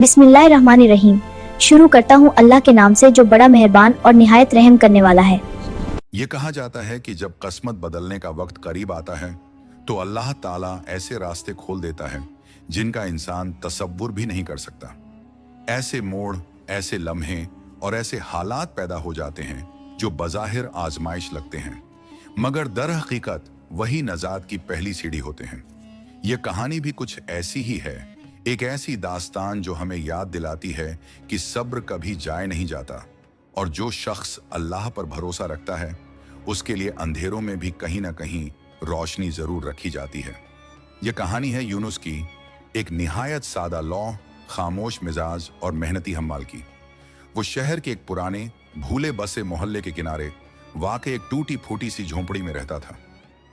बिस्मिल्लाहिर्रहमानिर्रहीम। शुरू करता हूँ अल्लाह के नाम से जो बड़ा मेहरबान और निहायत रहम करने वाला है। ये कहा जाता है कि जब किस्मत बदलने का वक्त करीब आता है तो अल्लाह ताला ऐसे रास्ते खोल देता है जिनका इंसान तसव्वुर भी नहीं कर सकता। ऐसे मोड़, ऐसे लम्हे और ऐसे हालात पैदा हो जाते हैं जो बज़ाहिर आजमाइश लगते हैं, मगर दर हकीकत वही नजात की पहली सीढ़ी होते हैं। ये कहानी भी कुछ ऐसी ही है, एक ऐसी दास्तान जो हमें याद दिलाती है कि सब्र कभी जाए नहीं जाता और जो शख्स अल्लाह पर भरोसा रखता है उसके लिए अंधेरों में भी कहीं ना कहीं रोशनी जरूर रखी जाती है। यह कहानी है यूनुस की, एक निहायत सादा लौह, खामोश मिजाज और मेहनती हम्माल की। वो शहर के एक पुराने भूले बसे मोहल्ले के किनारे वाकई एक टूटी फूटी सी झोंपड़ी में रहता था।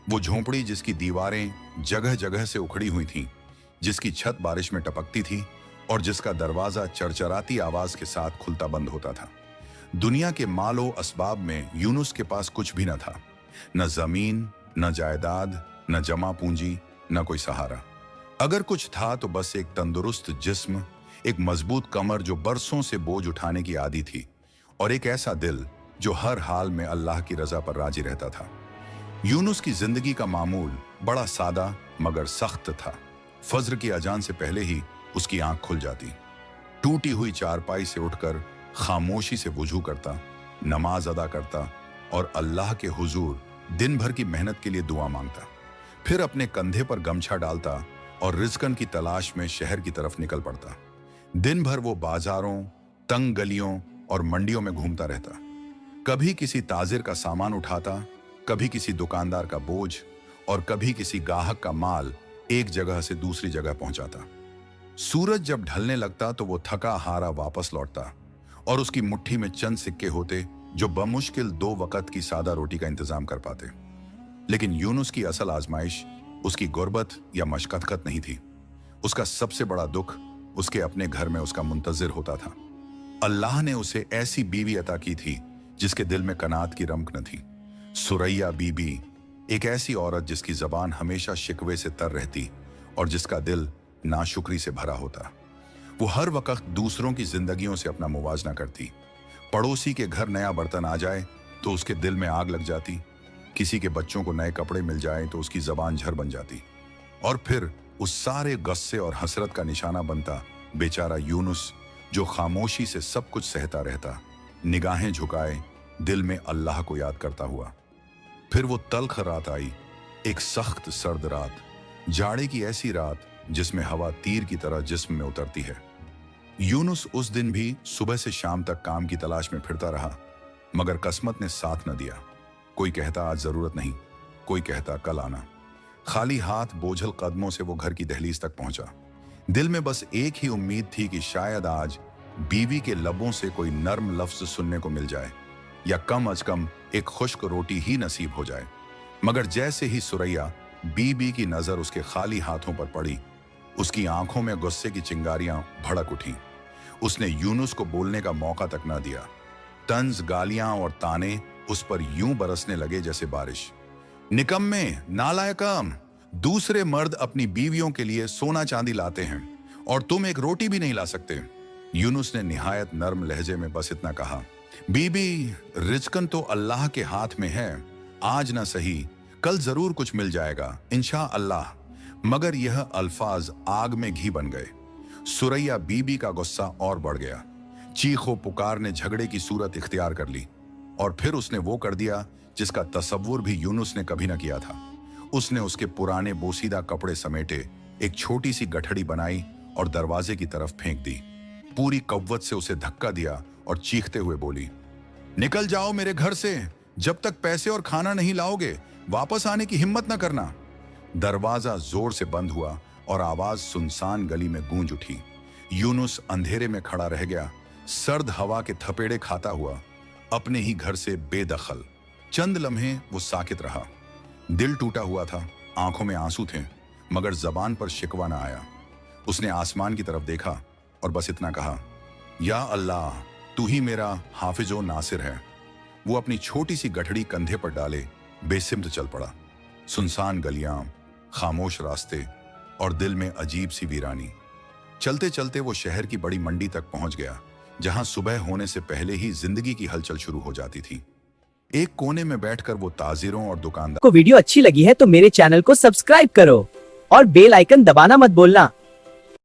वो झोंपड़ी जिसकी दीवारें जगह जगह से उखड़ी हुई थीं, जिसकी छत बारिश में टपकती थी और जिसका दरवाजा चरचराती आवाज के साथ खुलता बंद होता था। दुनिया के मालो असबाब में यूनुस के पास कुछ भी न था, न जमीन, न जायदाद, न जमा पूंजी, न कोई सहारा। अगर कुछ था तो बस एक तंदुरुस्त जिस्म, एक मजबूत कमर जो बरसों से बोझ उठाने की आदी थी, और एक ऐसा दिल जो हर हाल में अल्लाह की रजा पर राजी रहता था। यूनुस की जिंदगी का मामूल बड़ा सादा मगर सख्त था। फज्र की अजान से पहले ही उसकी आंख खुल जाती, टूटी हुई चारपाई से उठकर खामोशी से वुजू करता, नमाज अदा करता और अल्लाह के हुजूर दिन भर की मेहनत के लिए दुआ मांगता। फिर अपने कंधे पर गमछा डालता और रिज़्क़न की तलाश में शहर की तरफ निकल पड़ता। दिन भर वो बाजारों, तंग गलियों और मंडियों में घूमता रहता, कभी किसी ताजिर का सामान उठाता, कभी किसी दुकानदार का बोझ और कभी किसी गाहक का माल एक जगह से दूसरी जगह पहुंचाता। सूरज जब ढलने लगता तो वो थका हारा वापस लौटता और उसकी मुट्ठी में चंद सिक्के होते जो बमुश्किल 2 वक्त की सादा रोटी का इंतजाम कर पाते। लेकिन यूनुस की असल आजमाइश उसकी गुर्बत या मशक्कत नहीं थी। उसका सबसे बड़ा दुख उसके अपने घर में उसका मुंतजिर होता था। अल्लाह ने उसे ऐसी बीवी अता की थी जिसके दिल में कनात की रमक न थी। सुरैया बीबी, एक ऐसी औरत जिसकी जबान हमेशा शिकवे से तर रहती और जिसका दिल नाशुक्री से भरा होता। वो हर वक्त दूसरों की जिंदगियों से अपना मुवाजना करती। पड़ोसी के घर नया बर्तन आ जाए तो उसके दिल में आग लग जाती, किसी के बच्चों को नए कपड़े मिल जाए तो उसकी जबान झर बन जाती, और फिर उस सारे गुस्से और हसरत का निशाना बनता बेचारा यूनुस, जो खामोशी से सब कुछ सहता रहता, निगाहें झुकाए, दिल में अल्लाह को याद करता हुआ। फिर वो तल्ख रात आई, एक सख्त सर्द रात, जाड़े की ऐसी रात जिसमें हवा तीर की तरह जिस्म में उतरती है। यूनुस उस दिन भी सुबह से शाम तक काम की तलाश में फिरता रहा, मगर किस्मत ने साथ न दिया। कोई कहता आज जरूरत नहीं, कोई कहता कल आना। खाली हाथ बोझल कदमों से वो घर की दहलीज तक पहुंचा। दिल में बस एक ही उम्मीद थी कि शायद आज बीवी के लबों से कोई नर्म लफ्ज सुनने को मिल जाए, या कम अज कम एक खुश्क रोटी ही नसीब हो जाए। मगर जैसे ही सुरैया बीबी की नजर उसके खाली हाथों पर पड़ी, उसकी आंखों में गुस्से की चिंगारियां भड़क उठी। उसने यूनुस को बोलने का मौका तक न दिया। तंज, गालियां और ताने उस पर यूं बरसने लगे जैसे बारिश। निकम्मे, नालायकम, दूसरे मर्द अपनी बीवियों के लिए सोना चांदी लाते हैं और तुम एक रोटी भी नहीं ला सकते। यूनुस ने निहायत नर्म लहजे में बस इतना कहा, बीबी, रिज़्क़न तो अल्लाह के हाथ में है, आज ना सही कल जरूर कुछ मिल जाएगा इंशा अल्लाह। मगर यह अल्फाज आग में घी बन गए। सुरैया बीबी का गुस्सा और बढ़ गया। चीखो पुकार ने झगड़े की सूरत इख्तियार कर ली, और फिर उसने वो कर दिया जिसका तसव्वुर भी यूनुस ने कभी न किया था। उसने उसके पुराने बोसीदा कपड़े समेटे, एक छोटी सी गठड़ी बनाई और दरवाजे की तरफ फेंक दी। पूरी कव्वत से उसे धक्का दिया और चीखते हुए बोली, निकल जाओ मेरे घर से, जब तक पैसे और खाना नहीं लाओगे वापस आने की हिम्मत न करना। दरवाजा जोर से बंद हुआ और आवाज सुनसान गली में गूंज उठी। यूनुस अंधेरे में खड़ा रह गया, सर्द हवा के थपेड़े खाता हुआ, अपने ही घर से बेदखल। चंद लम्हे वो साकित रहा। दिल टूटा हुआ था, आंखों में आंसू थे, मगर जबान पर शिकवा न आया। उसने आसमान की तरफ देखा और बस इतना कहा, या अल्लाह, तू ही मेरा हाफिजो नासिर है। वो अपनी छोटी सी गठड़ी कंधे पर डाले बेसिमत चल पड़ा। सुनसान गलियां, खामोश रास्ते और दिल में अजीब सी वीरानी। चलते चलते वो शहर की बड़ी मंडी तक पहुंच गया, जहां सुबह होने से पहले ही जिंदगी की हलचल शुरू हो जाती थी। एक कोने में बैठकर वो ताजिरों और दुकानदार को वीडियो अच्छी लगी है तो मेरे चैनल को सब्सक्राइब करो और बेल आइकन दबाना मत भूलना।